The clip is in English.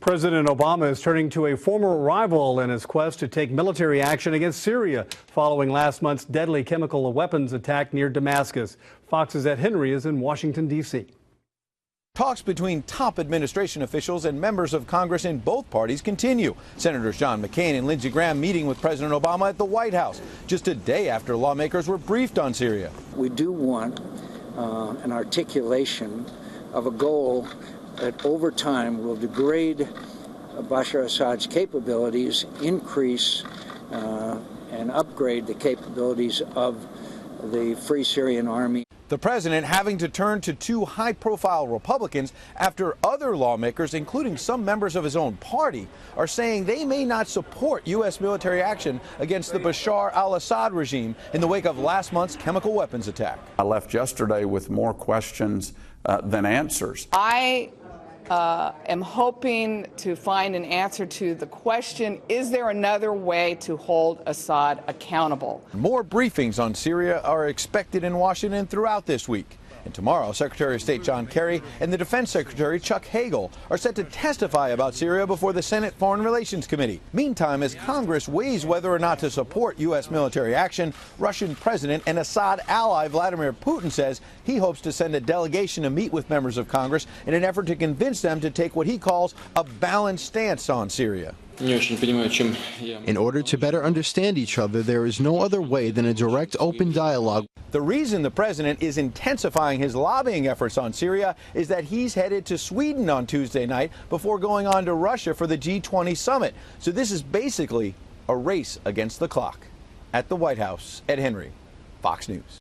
President Obama is turning to a former rival in his quest to take military action against Syria following last month's deadly chemical weapons attack near Damascus. Fox's Ed Henry is in Washington, D.C. Talks between top administration officials and members of Congress in both parties continue. Senators John McCain and Lindsey Graham meeting with President Obama at the White House just a day after lawmakers were briefed on Syria. We do want an articulation of a goal that over time will degrade Bashar Assad's capabilities, increase and upgrade the capabilities of the Free Syrian Army. The president having to turn to two high-profile Republicans after other lawmakers, including some members of his own party, are saying they may not support U.S. military action against the Bashar al-Assad regime in the wake of last month's chemical weapons attack. I left yesterday with more questions than answers. I am hoping to find an answer to the question, is there another way to hold Assad accountable? More briefings on Syria are expected in Washington throughout this week. And tomorrow, Secretary of State John Kerry and the Defense Secretary Chuck Hagel are set to testify about Syria before the Senate Foreign Relations Committee. Meantime, as Congress weighs whether or not to support U.S. military action, Russian President and Assad ally Vladimir Putin says he hopes to send a delegation to meet with members of Congress in an effort to convince them to take what he calls a balanced stance on Syria. In order to better understand each other, there is no other way than a direct, open dialogue. The reason the president is intensifying his lobbying efforts on Syria is that he's headed to Sweden on Tuesday night before going on to Russia for the G20 summit. So this is basically a race against the clock. At the White House, Ed Henry, Fox News.